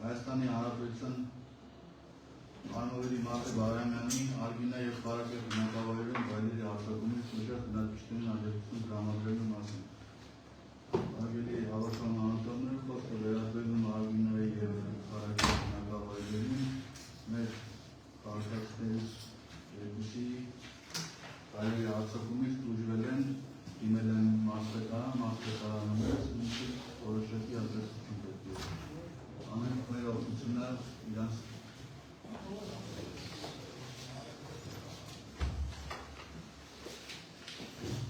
Հայաստանի Հանրապետության Անովերի Մարտի Բարամյանի Արգինա և Կարակեր բնակավայրերում վայրերի արձակումից ուժեղ բնակիչներին աջակցություն տրամադրելու մասին։ Արգելի հավաքական անձանները խոսքը վերաբերում Արգինայի և Կարակեր բնակավայրերին մեր քաղաքացիներից երկուսի վայրերի արձակումից տուժվել են, դիմել են մարզպետարաններ, որոշակի աջակցություն պետք է։ Ամեն մեր օգնությունը իրանց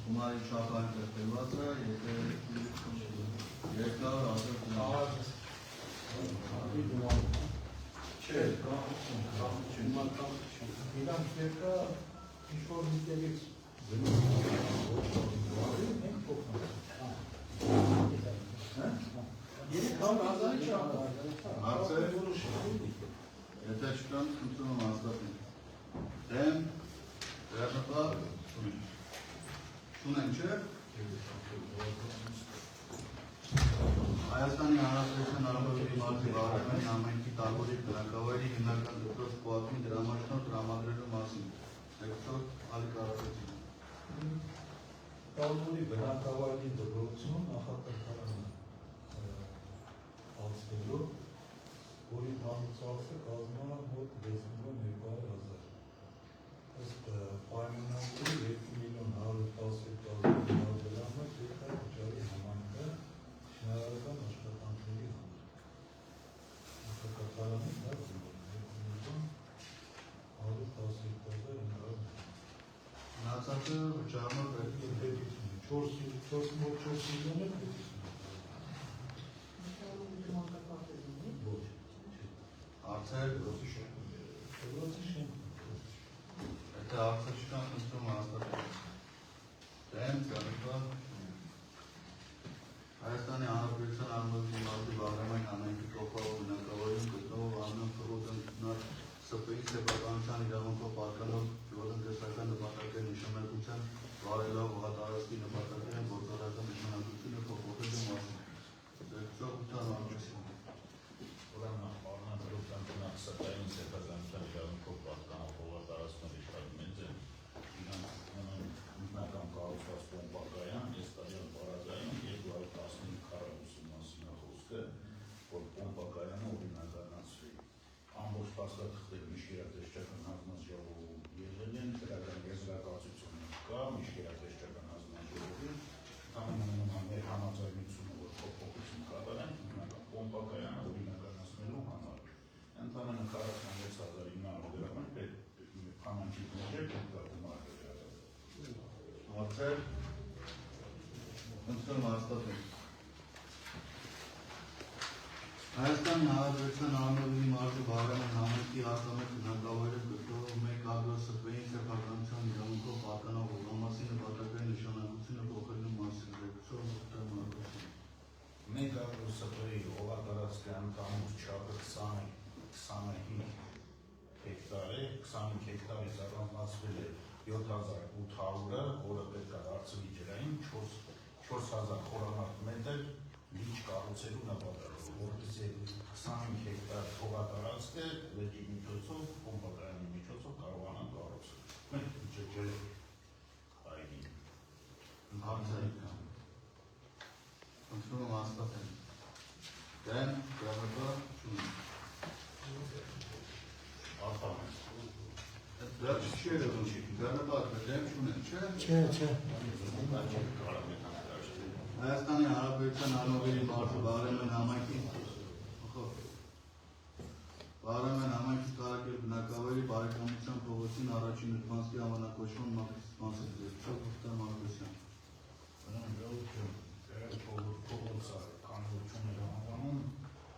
Գումարի չափային տրտելված է, եթե երկար ասել չէ, իրանք երկա ինչ-որ միտերից Եթե չկան, խնդրում եմ հաստատին։ Դեմ, վերապատար, շունեն չէ։ Հայաստանի Հանրապետության Արևելքի Մարտի Բարամյանի համայնքի տարբերակ բնակավայրի հիմնական դպրոց Պոակմի դրամաշնորհ տրամադրելու մասին։ Դեպքով Ալի Կարապետյան։ Տարբերի բնակավայրի դպրոցում նախատրքարանը ացնելու, որի հանցվածքը կազմում է մոտ 6 միլիոն 200,000։ Ըստ պայմանագրի 2,117,000 դրամը պետք է վճարի համայնքը շինարարական աշխատանքների համար։ Նախատրքարանի դա 2,117,900։ Մնացածը վճարումը պետք է 4 միլիոն է պետք է։ Հարցեր, եթե հարցեր չկան, խնդրում հաստատել։ Դեմ, ճանապարհ Հայաստանի Հանրապետության Արևելքի Մարտի Բարամյանի համայնքի տոփավոր բնակավայրում գտնվող Արմեն Ֆրոդենտնար ՍՊ-ի սեփականության իրավունքով պատկանող գյուղատնտեսական նպատակների նշանակության վարելավ հողատարածքի նպատակների գործառական նշանակությունը փոփոխելու մասին։ Ձերծող ութանալություն։ Սակայն սեփականության իրավունքով պատկանող հողատարածքների շատ մեծ են, իրանք ունեն ինքնական կառուցված պոմպակայան, էստադիան պարագայում 215 քառակուսի մասին է խոսքը, որ պոմպակայանը օրինականացվի։ Ամբողջ փաստաթղթերը Միշկերատեսչական հանձնաժողովում եղել են, դրական եզրակացություն կա Միշկերատեսչական հանձնաժողովի, ընդհանրապես մեր համաձայնությունը, որ փոփոխություն կատարեն, ինքնական պոմպակայանը օրինականացնելու համար։ Ընդամենը 46,900 դրամ է համանքի գումարը պետք է գումարը։ Հարցեր, խնդրում հաստատել։ Հայաստանի Հանրապետության Արևելքի Մարտի Բարամյանի համայնքի արտամետ բնակավայրում գտնվող մեկ ագրո ՍՊ-ի սեփականության իրավունքով պատկանող հողամասի նպատակների նշանակությունը փոխելու մասին։ Ձերծող ութանալություն։ Մեկ ագրո ՍՊ-ի հողատարածքի ընդհանուր չափը 25 հեկտար է, 25 հեկտարից առանձնացվել է 7,800-ը, որը պետք է դարձվի ջրային 4,000 խորանարդ մետր լիճ կառուցելու նպատակով, որպեսզի 25 հեկտար հողատարածքը լճի միջոցով, պոմպակայանի միջոցով կարողանան կառուցել։ Մենք ջրի այգին։ Հարցեր կան։ Խնդրում եմ հաստատել։ Դեմ, ճանապարհ, շունեն։ Արտամեն։ Դա չի երևում, ճանապարհ, դեմ շունեն, չէ։ Հայաստանի Հանրապետության Արևելքի Մարտի Բարամյանի համայնքի Կարակեր բնակավայրի բարեկամության փողոցին առաջին նկատի անվանակոչման մասին ձերծող Մանուկյան։ Փողոցը կանոնություն էր անվանում,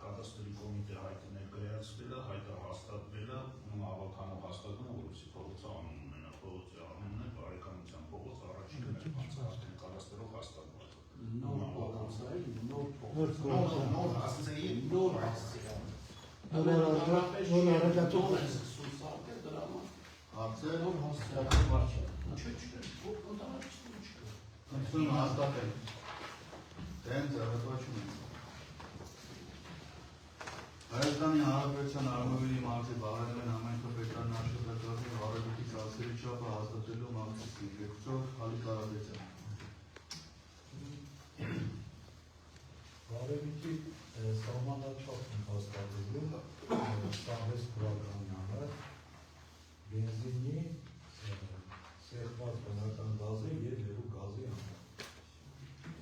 կադաստրի կոմիտե հայտը ներկայացվել է, հայտը հաստատվել է, հավաքանող հաստատումը, որովհետեւ փողոցը անուն ունենա, փողոցի անունը Հարցեր Ընդունում հաստատել Դեն ձևատվաչում ենք Հայաստանի Հանրապետության Արմավիրի մարդի բարելեն ամենքը պետարն աշխատակազմի հարաբետի ծասերի չապը հաստատելու մակսիսի երկցով Հալի Կարապետյան Բարելիքի սահմանաչափն հաստատելու 26 թվականի համար բենզինի սեղմած բնական գազի և եղու գազի համար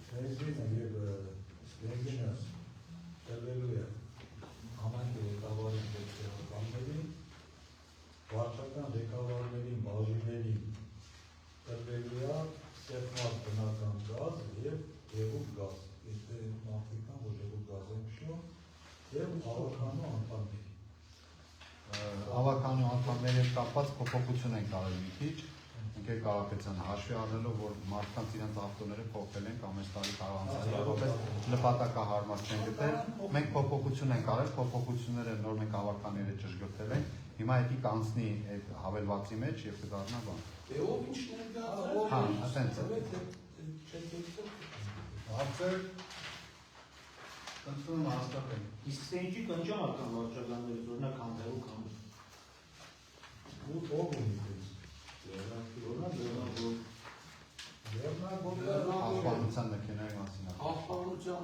բենզինը և բենզինը տրվելու է համայնքի ղեկավարին և տեղականներին վարչական ղեկավարներին, բաժիններին տրվելու է սեղմած բնական գազ և եղու գազ եթե մարդիկան, որ եղու գազ են քշում և ավականու անդամների Ավականու անդամների հետ կապված փոփոխություն ենք արել մի քիչ Ընկեր Կարապետյան հաշվի առնելով որ մարդկանց իրենց ավտոները փոխել ենք ամեն տարի կարող անցած որպես նպատակահարմար չեն գտել մենք փոփոխություն ենք արել փոփոխությունները նոր մենք ավականները ճշգրտել ենք հիմա եկի կանցնի այդ հավելվածի մեջ եւ կդառնա բան ով ինչն է դա հա ասենց է Հարցեր Ընդունում հաստատել իսկ թե ինչի կնճան ական վարչականներից օրինակ համերու կամ ու ով ունի դες Աղբանության մեքենայի մասին աղբանության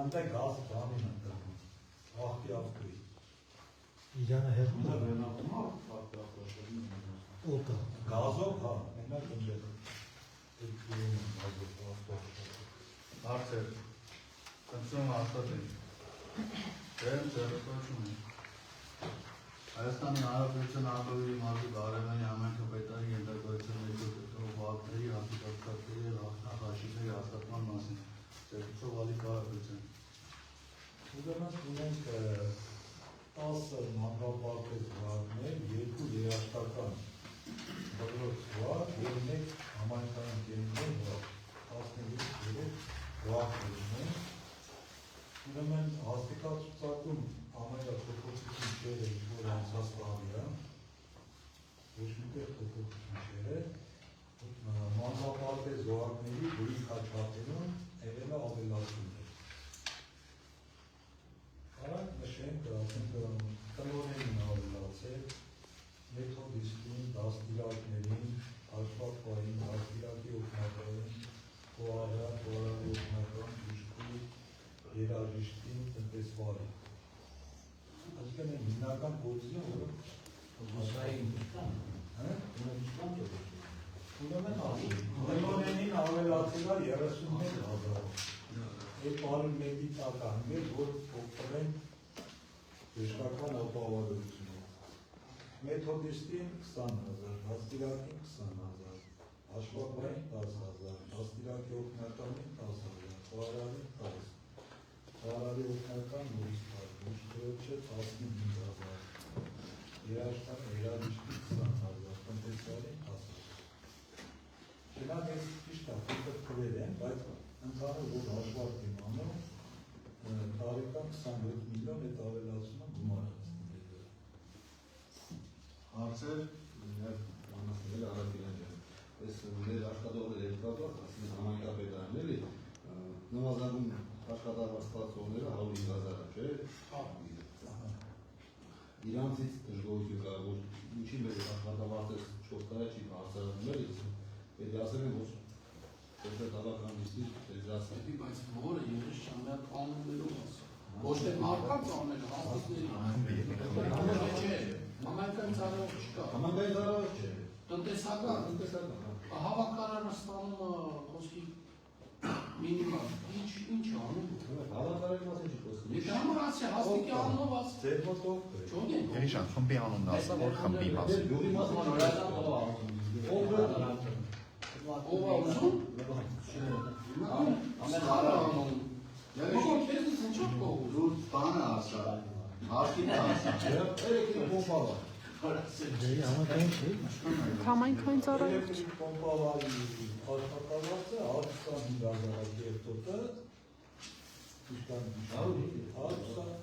Անտե գազ բանին ընտրվում աղբի ավտոյի Իրանը հերում է օտա Գազով հա մենակ ընջել Հարցեր Ընդունում հաստատել Դեն ձևատվաչում ենք Հայաստանի Հանրապետության Արմավիրի մարդի բարելանի ամենքը պետարի ենթակայության ներկայացնող վարակների հաստատակցակների նախաշիվների հաստատման մասին Ձերքուցով Հալի Կարապետյան Ուրեմն ունենք 10 մանկապարտեզ վարակներ, 2 երաշտական բգրոց վարակ և 1 համայնքային կենտրոն վարակ 13 վարակներ ունենք Ուրեմն հաստիկացուցակում ամենափոփոխություն չէր է, որ անցած տարի է, ոչ մի տեղ փոփոխություն չէր, մանկապարտեզ վարակների գույքաչափերում եղել է ավելացումներ։ Կարանք նշենք, ասենք տնօրենին ավելացել, մեթոդիստին, դաստիարակներին, հաշվարկային, դաստիարակի օգնակային, խոհարարի օգնական, բուժքի, երաժիշտին, տնտեսվարի։ Այսինքն են հիմնական գործը, որը Ուրեմն տնօրենին ավելացել է 31,000 Այդ բարի մեկի տակ անգել, որ փոխվել բժշկական ապահովագրությունով Մեթոդիստին 20,000, դաստիարակին 20,000, հաշվարկային 10,000, դաստիարակի օգնականին 10,000, խոհարարին 10,000 Խոհարարի օգնական նույնիսկ Մուշկրոջը 15,000, երաժիշտի 20,000, տնտեսվարին 10,000 Շենակ ես ճիշտ է, փոքր քվեր են, բայց ընդհանուր որ հաշվարկ եմ անում, տարեկան 27 միլիոն այդ ավելացումը գումար է Հարցեր Ես մեր աշխատողները երկրատված, ասին համայնքապետարն էլի, նվազագում աշխատավար ստացողները 105,000 չէ, իրանցից դժգոհություն կա, որ ինչի մեր աշխատավարտես 4 տարի չի հարցարանում էլի, պետք է ասել են, որ պետք հավականիստի դեզրացնի։ բայց որը երես չամյակ անուններով ասա ոչ թե մարդկանց անունները հաստատների համայնքային ծառայող չկա Համայնքային ծառայող չէ։ տնտեսական հավաքարարը ստանում խոսքի մինիմալ ինչ անում Հավաքարարի մասին չի խոսում։ Եթե համար ասի հաստիկի անունով ասի Ձեր մոտով Չոն են Երիշան, խմբի անունն ասա, որ խմբի մասին Գյուղի մասին ով ուզում ամեն հարը անում Ո՞ր քեզնից ինչով կողում Զուտ բանը ասա Հարկին ասա Երեկին պոմպավա։ Համայնքային ծառայող Պոմպավայի աշխատավարձը 125,000 երկրորդը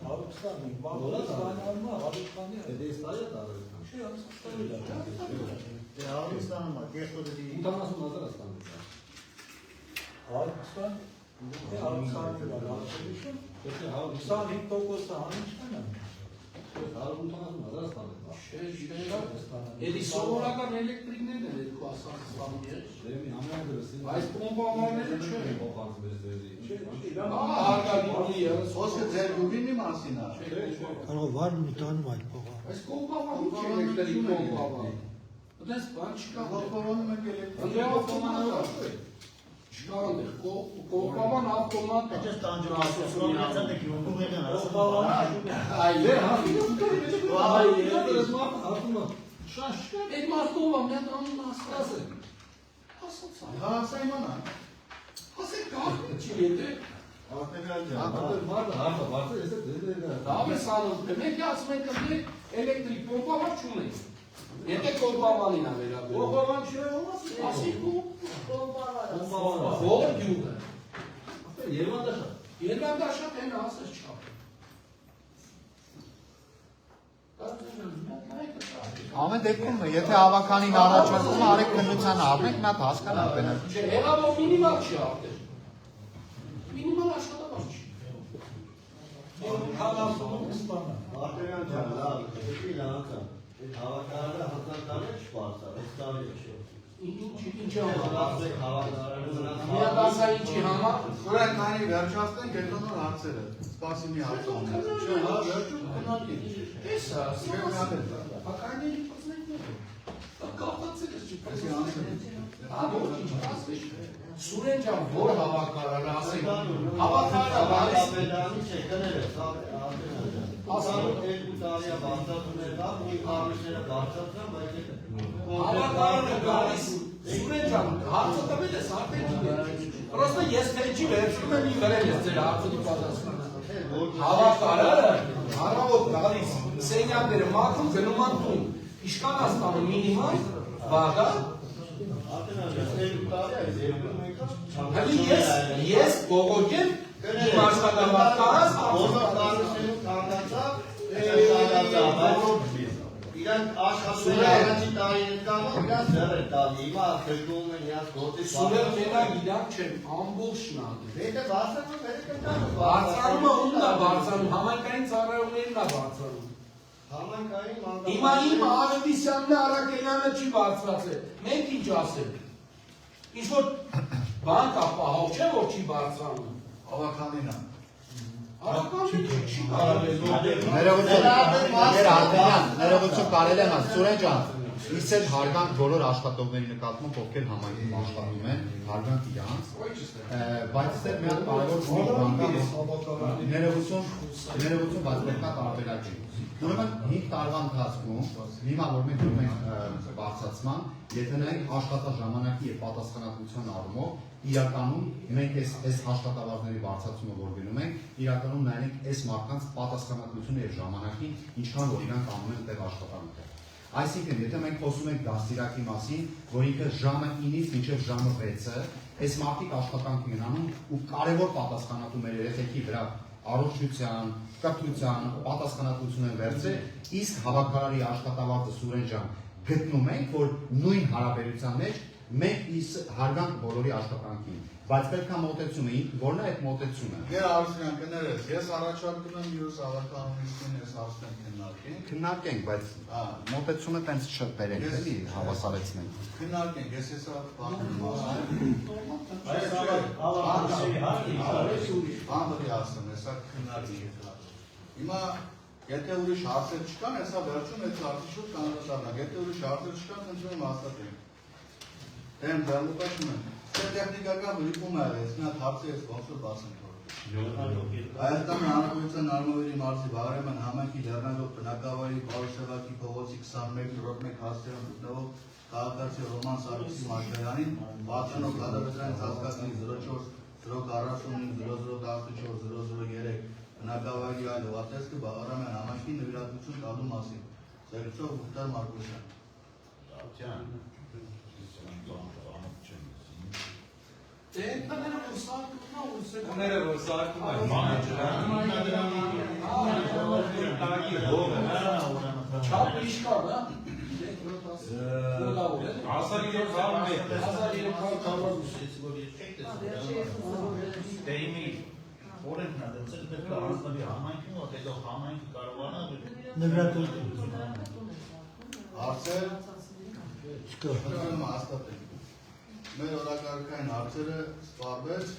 Հարուստանի, Մաղրոստանի արմա, Հարուստանի է։ Դե ստայա տարել։ Չէ, Հարուստանի է։ Դե Հարուստանը մա, կեստոդի 80,000 ստանում։ Հարուստան, Հարուստանի բան, Հարուստան, Եթե 25% հանի չկան է։ 180,000 ստանում։ Էլի սովորական էլեկտրիկներն են երկու ասած ստանում ես։ Դեմի ամեն դրսի։ Այս պոմպամանները չեն։ Փոխանց վերցրի։ Ահարգալի է։ Խոսքը ձեր գուբինի մասին է։ Կարող վար մտանում այդ փողը։ Այս կոմպավանը չի էլեկտրիկ կոմպավան։ Դες բան չկա։ Կոմպավանը մենք էլեկտրիկ Ավտոմատ չկա այնտեղ կոմպավան ավտոմատ։ Այդպես տանջում Այդ մարդով ամեն անուն ասած է։ Ասած է։ Հա, սա իմանա։ Ասեք կախը չի եթե։ Արտեգալ ջան։ Ապա մարդը հարցը բարձր էս դե Լավ է սանում, մենք ասում ենք մենք էլեկտրիկ պոմպավան չունենք։ Եթե կոմպավանին է վերաբերում։ Փոխանց չի ոնց։ Ասիկ ու Կոմպավանը։ որ գյուղը։ Երևանդաշա։ Երբանդաշատ են ասես չափ։ Ամեն դեպքում եթե հավաքանին առաջարկում արեք քննությանը առնենք, նա հասկանա բնավ։ Չէ, հեղավոր մինիմալ չի արդեն։ Մինիմալ աշխատավարձ չի։ Հանասում ստանա։ Արտերյան ջան, լավ, դեպի լանցա։ Այդ հավաքարարը հաստատանը չբարձր, այս տարի է։ Ինչ համար։ Ասեք հավաքարարը մնացած։ Միադասա ինչի համար։ Ուրեմն նայի վերջացնենք հետո նոր հարցերը։ Սպասի մի հարց ունեմ։ Չէ, հա, վերջում քննարկենք։ Էսա, հակարների պծնենք։ Կապացել ես չի պծնենք։ Ոչ ինչ ասվի։ Սուրեն ջան, որ հավաքարարը ասենք։ Հավաքարարը Ապետանի չէ, կները, ասանում երկու տարիա բարձրացումներ կա, ու կարմիշները բարձրացան, բայց հավաքարարը գալիս Սուրեն ջան, հարցը տվել ես արդեն Պրոստը ես մեջի վերջում եմ իմ գրել ես ձեր հարցի պատասխանը։ Հավաքարարը հարավոտ գալիս սենյակները մաքրում գնում են տուն։ Իշխանաստանը մինիմալ վագա։ Հəli ես բողոքեմ իմ աշխատավարձարած իրենք աշխատում առաջի տարիներ կան, իրենց դեռ է տալի, հիմա քրկում են իրենց գործի Սուրեն մենակ իրանք չեն, ամբողջն ան։ Դե բարձրացում Բարձրանում է ում նա բարձրանում, համայնքային ծառայողներն է բարձրանում։ Համայնքային Հիմա իմ Աղեդիսյանն է Արաքելյանը չի բարձրացել, մենք ինչ ասենք։ Ինչ որ բան կա պահով չէ որ չի բարձրանում։ Հավաքանին է։ Ներողություն կարելի է մաս, Սուրեն ջան, իսկ էլ հարգանք բոլոր աշխատողների նկատմամբ, ովքեր համայնքում աշխատում են, հարգանք իրանց, բայց դեռ մի հատ կարևոր բան կա, ներողություն, բայց պետք է տարբերակի։ Ուրեմն 5 տարվա ընթացքում, հիմա որ մենք գնում ենք բարձրացման, եթե նայենք աշխատաժամանակի եւ պատասխանատվության առումով, իրականում մենք այս աշխատավարձների բարձրացումը որ գնում ենք, իրականում նայենք այս մարդկանց պատասխանատվությունը եւ ժամանակին, ինչքան որ իրանք անում են այդտեղ աշխատանքը։ Այսինքն, եթե մենք խոսում ենք դաստիարակի մասին, որ ինքը ժամը 9-ից մինչև ժամը 6-ը, այս մարդիկ աշխատանք են անում ու կարևոր պատասխանատու մեր երեխեքի վրա առողջության, կրթության, պատասխանատվություն են վերցրել, իսկ հավաքարարի աշխատավարձը Սուրեն ջան գտնում ենք, որ նույն հարաբերության մեջ մենք հարգանք բոլորի աշխատանքին, բայց պետք է մոտեցումը, որն է այդ մոտեցումը։ Գեր Արսենյան կներես, ես առաջարկում եմ մյուս հավաքականությունն ես հարցնենք Քննարկենք, բայց մոտեցումը տենց չբերենք, էլի հավասարեցնենք։ Քննարկենք, ես հեսա բանը ասեմ, հեսա քննարկենք։ Հիմա եթե ուրիշ հարցեր չկան, հեսա վերջում այդ հարցի շուտ կանրասարնակ, եթե ուրիշ հարցեր չկան, խնդրում եմ հաստատենք։ Դեմ դեռնուկաշում եմ, սե տեխնիկական վրիպում է ես, նա հարցը ես ոնց որ բասենք որ։ Հայաստանի Հանրապետության Արմավերի մարզի Բաղրամյան համայնքի Լեռնագող բնակավայրի Պարուշևակի փողոցի 21-1 հաստերում գտնվող քաղաքացի Ռոման Սարգսի Մաշարյանին պատժանող Հադրությանից հասկացնի 04-045-0014-003 բնակավայրի այլ հովատեսկը Բաղրամյան համայնքի նվիրատվություն տալու մասին։ Զեկուցող Մուխտար Մարկոսյան։ Տենտները որ սարկումն է, ուսել։ Ուները որ սարկում են, Բանը Չափ իշկան, հա։ Ասագիրը խաղում է։ 1300 քառակուսի։ Դեյմի օրենքն է դրել, պետք է հանձնվի համայնքին, որ հետո համայնքը կարողանա Նվիրատվություն։ Հարցեր Չկա։ հաստատել։ Մեր օրակարգային հարցերը սպառվեց